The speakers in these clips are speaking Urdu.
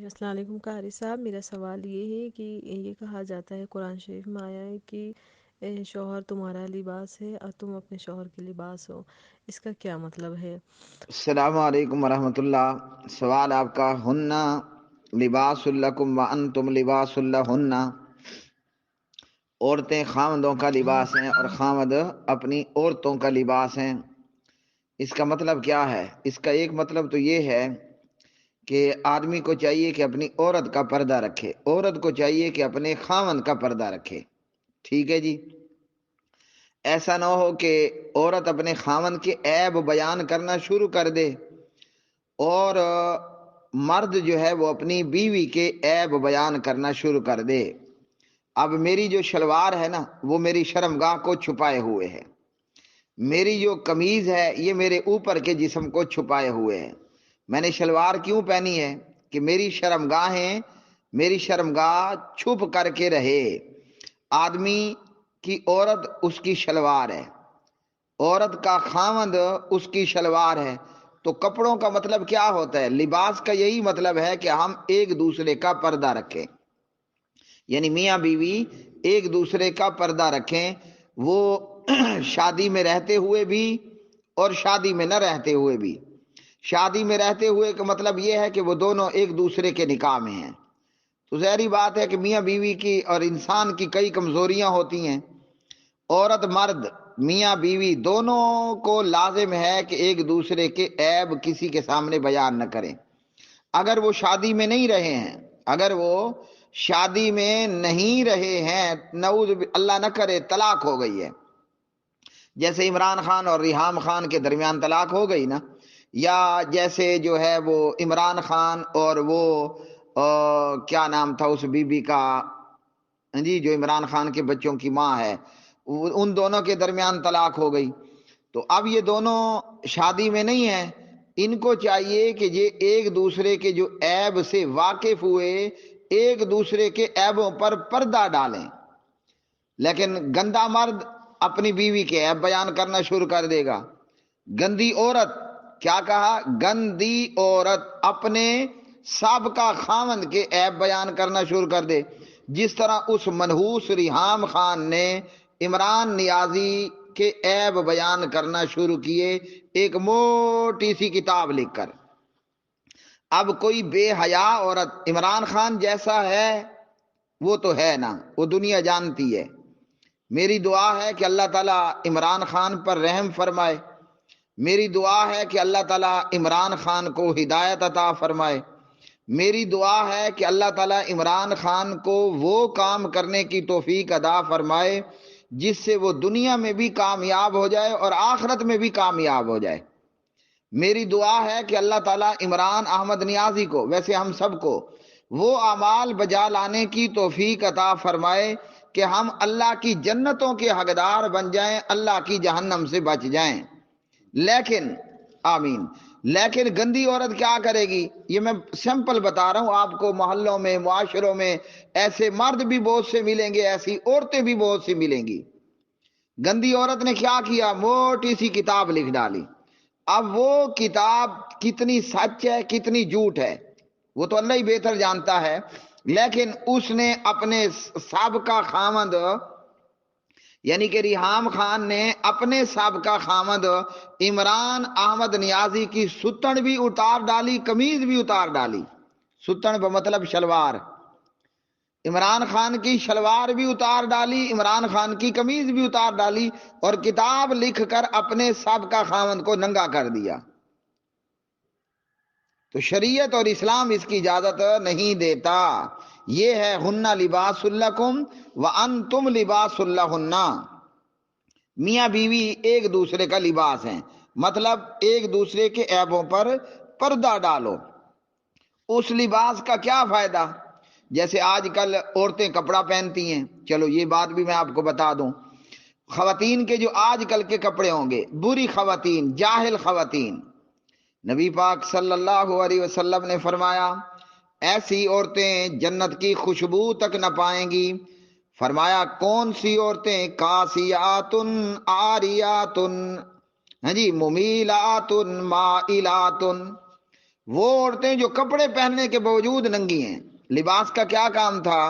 السلام علیکم قاری صاحب، میرا سوال یہ ہے کہ یہ کہا جاتا ہے قرآن شریف میں آیا ہے کہ شوہر تمہارا لباس ہے اور تم اپنے شوہر کے لباس ہو، اس کا کیا مطلب ہے؟ السلام علیکم ورحمۃ اللہ۔ سوال آپ کا، ہن لباس لکم وانتم لباس لہن، عورتیں خامدوں کا لباس ہیں اور خامد اپنی عورتوں کا لباس ہیں۔ اس کا مطلب کیا ہے؟ اس کا ایک مطلب تو یہ ہے کہ آدمی کو چاہیے کہ اپنی عورت کا پردہ رکھے، عورت کو چاہیے کہ اپنے خامد کا پردہ رکھے۔ ٹھیک ہے جی، ایسا نہ ہو کہ عورت اپنے خامد کے عیب بیان کرنا شروع کر دے اور مرد جو ہے وہ اپنی بیوی کے عیب بیان کرنا شروع کر دے۔ اب میری جو شلوار ہے نا وہ میری شرمگاہ کو چھپائے ہوئے ہے، میری جو قمیض ہے یہ میرے اوپر کے جسم کو چھپائے ہوئے ہے۔ میں نے شلوار کیوں پہنی ہے؟ کہ میری شرمگاہ چھپ کر کے رہے۔ آدمی کی عورت اس کی شلوار ہے، عورت کا خاوند اس کی شلوار ہے۔ تو کپڑوں کا مطلب کیا ہوتا ہے؟ لباس کا یہی مطلب ہے کہ ہم ایک دوسرے کا پردہ رکھیں، یعنی میاں بیوی ایک دوسرے کا پردہ رکھیں، وہ شادی میں رہتے ہوئے بھی اور شادی میں نہ رہتے ہوئے بھی۔ شادی میں رہتے ہوئے کا مطلب یہ ہے کہ وہ دونوں ایک دوسرے کے نکاح میں ہیں۔ تو ظاہری بات ہے کہ میاں بیوی کی اور انسان کی کئی کمزوریاں ہوتی ہیں۔ عورت مرد میاں بیوی دونوں کو لازم ہے کہ ایک دوسرے کے عیب کسی کے سامنے بیان نہ کریں۔ اگر وہ شادی میں نہیں رہے ہیں، اگر وہ شادی میں نہیں رہے ہیں، نعوذ اللہ نہ کرے طلاق ہو گئی ہے، جیسے عمران خان اور ریحام خان کے درمیان طلاق ہو گئی نا، یا جیسے جو ہے وہ عمران خان اور وہ کیا نام تھا اس بی بی کا جی جو عمران خان کے بچوں کی ماں ہے، ان دونوں کے درمیان طلاق ہو گئی۔ تو اب یہ دونوں شادی میں نہیں ہیں، ان کو چاہیے کہ یہ ایک دوسرے کے جو عیب سے واقف ہوئے، ایک دوسرے کے عیبوں پر پردہ ڈالیں۔ لیکن گندا مرد اپنی بیوی کے عیب بیان کرنا شروع کر دے گا۔ گندی عورت، کیا کہا؟ گندی عورت اپنے سابقہ خاوند کے عیب بیان کرنا شروع کر دے، جس طرح اس منحوس ریحام خان نے عمران نیازی کے عیب بیان کرنا شروع کیے ایک موٹی سی کتاب لکھ کر۔ اب کوئی بے حیا عورت عمران خان جیسا ہے وہ تو ہے نا، وہ دنیا جانتی ہے۔ میری دعا ہے کہ اللہ تعالیٰ عمران خان پر رحم فرمائے، میری دعا ہے کہ اللہ تعالیٰ عمران خان کو ہدایت عطا فرمائے، میری دعا ہے کہ اللہ تعالیٰ عمران خان کو وہ کام کرنے کی توفیق عطا فرمائے جس سے وہ دنیا میں بھی کامیاب ہو جائے اور آخرت میں بھی کامیاب ہو جائے۔ میری دعا ہے کہ اللہ تعالیٰ عمران احمد نیازی کو، ویسے ہم سب کو، وہ اعمال بجا لانے کی توفیق عطا فرمائے کہ ہم اللہ کی جنتوں کے حقدار بن جائیں، اللہ کی جہنم سے بچ جائیں۔ لیکن آمین، لیکن گندی عورت کیا کرے گی؟ یہ میں سمپل بتا رہا ہوں آپ کو، محلوں میں معاشروں میں ایسے مرد بھی بہت سے ملیں گے، ایسی عورتیں بھی بہت سی ملیں گی۔ گندی عورت نے کیا کیا؟ موٹی سی کتاب لکھ ڈالی۔ اب وہ کتاب کتنی سچ ہے کتنی جھوٹ ہے وہ تو اللہ ہی بہتر جانتا ہے، لیکن اس نے اپنے سابقہ خامد یعنی کہ ریحام خان نے اپنے سابقہ خامد عمران احمد نیازی کی ستن بھی اتار ڈالی، قمیض بھی اتار ڈالی۔ ستن بمطلب شلوار، عمران خان کی شلوار بھی اتار ڈالی، عمران خان کی قمیض بھی اتار ڈالی، اور کتاب لکھ کر اپنے سابقہ خاوند کو ننگا کر دیا۔ تو شریعت اور اسلام اس کی اجازت نہیں دیتا۔ یہ ہے ہن لباس لکم وانتم لباس لہن، میاں بیوی ایک دوسرے کا لباس ہیں، مطلب ایک دوسرے کے عیبوں پر پردہ ڈالو۔ اس لباس کا کیا فائدہ؟ جیسے آج کل عورتیں کپڑا پہنتی ہیں، چلو یہ بات بھی میں آپ کو بتا دوں، خواتین کے جو آج کل کے کپڑے ہوں گے، بری خواتین، جاہل خواتین، نبی پاک صلی اللہ علیہ وسلم نے فرمایا ایسی عورتیں جنت کی خوشبو تک نہ پائیں گی۔ فرمایا کون سی عورتیں؟ کاسیات عاریات، ہاں جی، ممیلات مائلات، وہ عورتیں جو کپڑے پہننے کے باوجود ننگی ہیں، لباس کا کیا کام تھا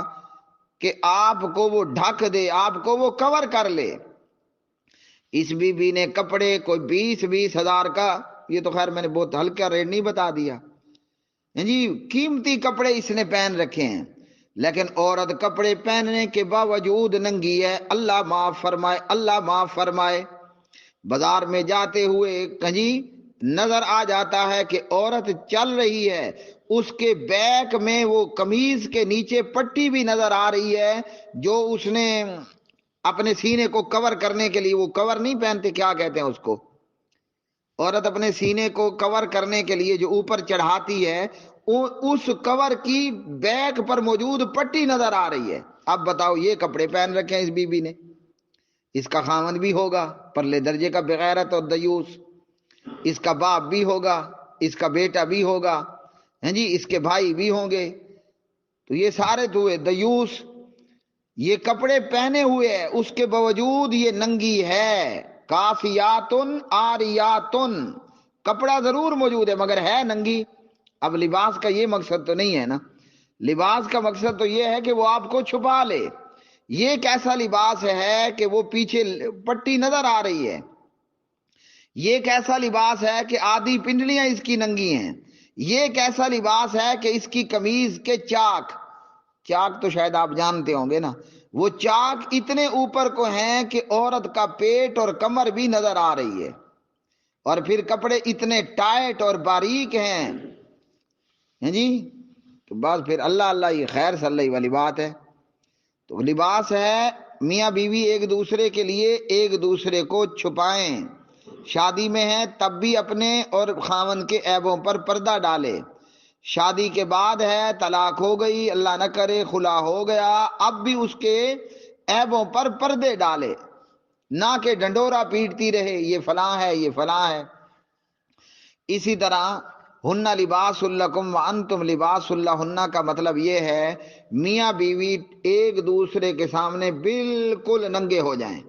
کہ آپ کو وہ ڈھک دے، آپ کو وہ کور کر لے۔ اس بی بی نے کپڑے کوئی 20,000 کا، یہ تو خیر میں نے بہت ہلکا ریٹ نہیں بتا دیا جی، قیمتی کپڑے اس نے پہن رکھے ہیں، لیکن عورت کپڑے پہننے کے باوجود ننگی ہے۔ اللہ معاف فرمائے، اللہ معاف فرمائے۔ بازار میں جاتے ہوئے کہیں نظر آ جاتا ہے کہ عورت چل رہی ہے، اس کے بیک میں وہ قمیض کے نیچے پٹی بھی نظر آ رہی ہے جو اس نے اپنے سینے کو کور کرنے کے لیے، وہ کور نہیں پہنتے، کیا کہتے ہیں اس کو، عورت اپنے سینے کو کور کرنے کے لیے جو اوپر چڑھاتی ہے، اس کور کی بیک پر موجود پٹی نظر آ رہی ہے۔ اب بتاؤ، یہ کپڑے پہن رکھے ہیں اس بی بی نے، اس کا خامند بھی ہوگا پرلے درجے کا بغیرت اور دیوس، اس کا باپ بھی ہوگا، اس کا بیٹا بھی ہوگا، ہیں جی، اس کے بھائی بھی ہوں گے، تو یہ سارے تو ہوئے دیوس۔ یہ کپڑے پہنے ہوئے ہے، اس کے باوجود یہ ننگی ہے۔ کافیاتن آریاتن، کپڑا ضرور موجود ہے مگر ہے ننگی۔ اب لباس کا یہ مقصد تو نہیں ہے نا، لباس کا مقصد تو یہ ہے کہ وہ آپ کو چھپا لے۔ یہ کیسا لباس ہے کہ وہ پیچھے پٹی نظر آ رہی ہے، یہ کیسا لباس ہے کہ آدھی پنڈلیاں اس کی ننگی ہیں، یہ کیسا لباس ہے کہ اس کی قمیض کے چاک، چاک تو شاید آپ جانتے ہوں گے نا، وہ چاک اتنے اوپر کو ہیں کہ عورت کا پیٹ اور کمر بھی نظر آ رہی ہے، اور پھر کپڑے اتنے ٹائٹ اور باریک ہیں جی، تو بس پھر اللہ اللہ، یہ خیر صلی اللہ والی بات ہے۔ تو لباس ہے میاں بیوی ایک دوسرے کے لیے ایک دوسرے کو چھپائیں، شادی میں ہے تب بھی اپنے اور خاوند کے عیبوں پر پردہ ڈالے، شادی کے بعد ہے طلاق ہو گئی، اللہ نہ کرے خلا ہو گیا، اب بھی اس کے عیبوں پر پردے ڈالے، نہ کہ ڈنڈورا پیٹتی رہے یہ فلاں ہے یہ فلاں ہے۔ اسی طرح ہن لباس لکم وانتم لباس لہن کا مطلب یہ ہے میاں بیوی ایک دوسرے کے سامنے بالکل ننگے ہو جائیں،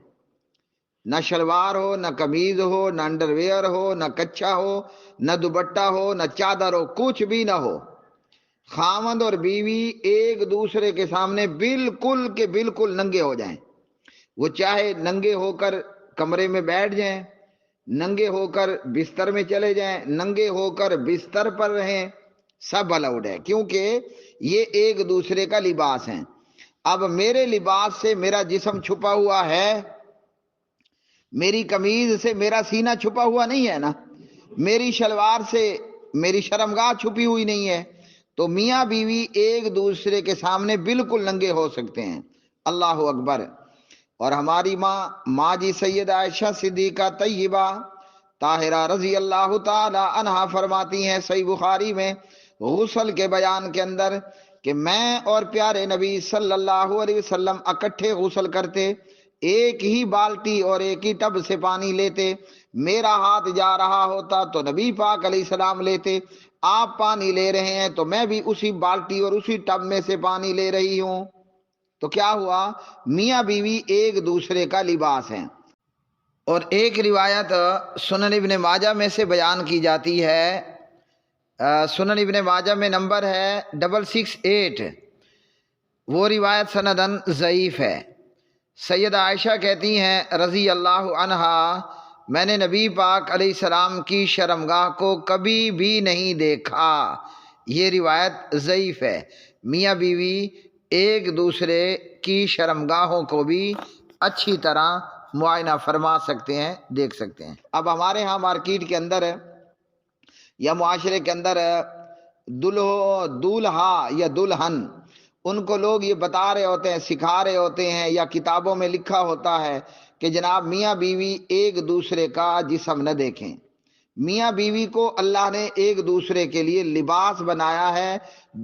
نہ شلوار ہو، نہ قمیض ہو، نہ انڈر ویئر ہو، نہ کچھا ہو، نہ دوپٹہ ہو، نہ چادر ہو، کچھ بھی نہ ہو۔ خاوند اور بیوی ایک دوسرے کے سامنے بالکل کے بالکل ننگے ہو جائیں، وہ چاہے ننگے ہو کر کمرے میں بیٹھ جائیں، ننگے ہو کر بستر میں چلے جائیں، ننگے ہو کر بستر پر رہیں، سب الاؤڈ ہے، کیونکہ یہ ایک دوسرے کا لباس ہے۔ اب میرے لباس سے میرا جسم چھپا ہوا ہے، میری قمیض سے میرا سینہ چھپا ہوا نہیں ہے نا، میری شلوار سے میری شرمگاہ چھپی ہوئی نہیں ہے، تو میاں بیوی ایک دوسرے کے سامنے بالکل ننگے ہو سکتے ہیں۔ اللہ اکبر۔ اور ہماری ماں جی سیدہ عائشہ صدیقہ طیبہ طاہرہ رضی اللہ تعالی عنہا فرماتی ہیں صحیح بخاری میں غسل کے بیان کے اندر کہ میں اور پیارے نبی صلی اللہ علیہ وسلم اکٹھے غسل کرتے، ایک ہی بالٹی اور ایک ہی ٹب سے پانی لیتے، میرا ہاتھ جا رہا ہوتا تو نبی پاک علیہ السلام لیتے، آپ پانی لے رہے ہیں تو میں بھی اسی بالٹی اور اسی ٹب میں سے پانی لے رہی ہوں۔ تو کیا ہوا، میاں بیوی ایک دوسرے کا لباس ہیں۔ اور ایک روایت سنن ابن ماجہ میں سے بیان کی جاتی ہے، سنن ابن ماجہ میں نمبر ہے 668، وہ روایت سندن ضعیف ہے۔ سیدہ عائشہ کہتی ہیں رضی اللہ عنہا، میں نے نبی پاک علیہ السلام کی شرمگاہ کو کبھی بھی نہیں دیکھا۔ یہ روایت ضعیف ہے۔ میاں بیوی ایک دوسرے کی شرمگاہوں کو بھی اچھی طرح معائنہ فرما سکتے ہیں، دیکھ سکتے ہیں۔ اب ہمارے ہاں مارکیٹ کے اندر یا معاشرے کے اندر دولہا یا دلہن، ان کو لوگ یہ بتا رہے ہوتے ہیں، سکھا رہے ہوتے ہیں، یا کتابوں میں لکھا ہوتا ہے کہ جناب میاں بیوی ایک دوسرے کا جسم نہ دیکھیں۔ میاں بیوی کو اللہ نے ایک دوسرے کے لیے لباس بنایا ہے،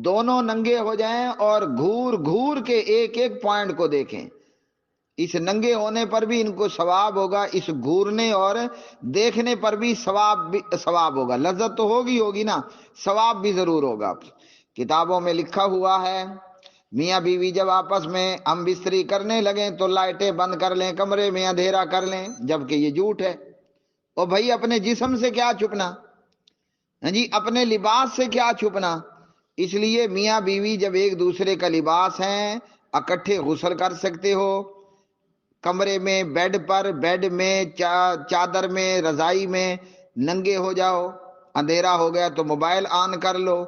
دونوں ننگے ہو جائیں اور گھور گھور کے ایک ایک پوائنٹ کو دیکھیں۔ اس ننگے ہونے پر بھی ان کو ثواب ہوگا، اس گھورنے اور دیکھنے پر بھی ثواب ہوگا، لذت تو ہوگی نا، ثواب بھی ضرور ہوگا۔ کتابوں میں لکھا ہوا ہے میاں بیوی جب آپس میں ہم بستری کرنے لگیں تو لائٹیں بند کر لیں، کمرے میں اندھیرا کر لیں، جبکہ یہ جھوٹ ہے۔ اور بھائی اپنے جسم سے کیا چھپنا ہاں جی، اپنے لباس سے کیا چھپنا؟ اس لیے میاں بیوی جب ایک دوسرے کا لباس ہیں، اکٹھے غسل کر سکتے ہو، کمرے میں، بیڈ پر، بیڈ میں، چادر میں، رضائی میں ننگے ہو جاؤ، اندھیرا ہو گیا تو موبائل آن کر لو،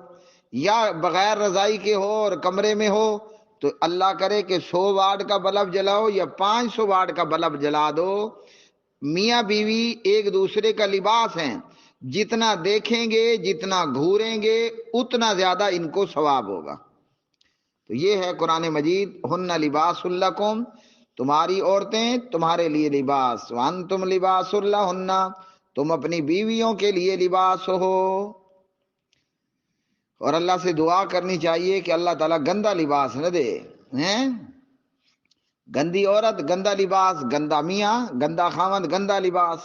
یا بغیر رضائی کے ہو اور کمرے میں ہو تو اللہ کرے کہ 100 واٹ کا بلب جلاؤ یا 500 واٹ کا بلب جلا دو، میاں بیوی ایک دوسرے کا لباس ہیں، جتنا دیکھیں گے، جتنا گھوریں گے، اتنا زیادہ ان کو ثواب ہوگا۔ تو یہ ہے قرآن مجید، ہن لباس لکم، تمہاری عورتیں تمہارے لیے لباس، وانتم لباس لہن، تم اپنی بیویوں کے لیے لباس ہو۔ اور اللہ سے دعا کرنی چاہیے کہ اللہ تعالیٰ گندا لباس نہ دے، ہیں؟ گندی عورت، گندا لباس، گندا میاں، گندا خاوند، گندا لباس۔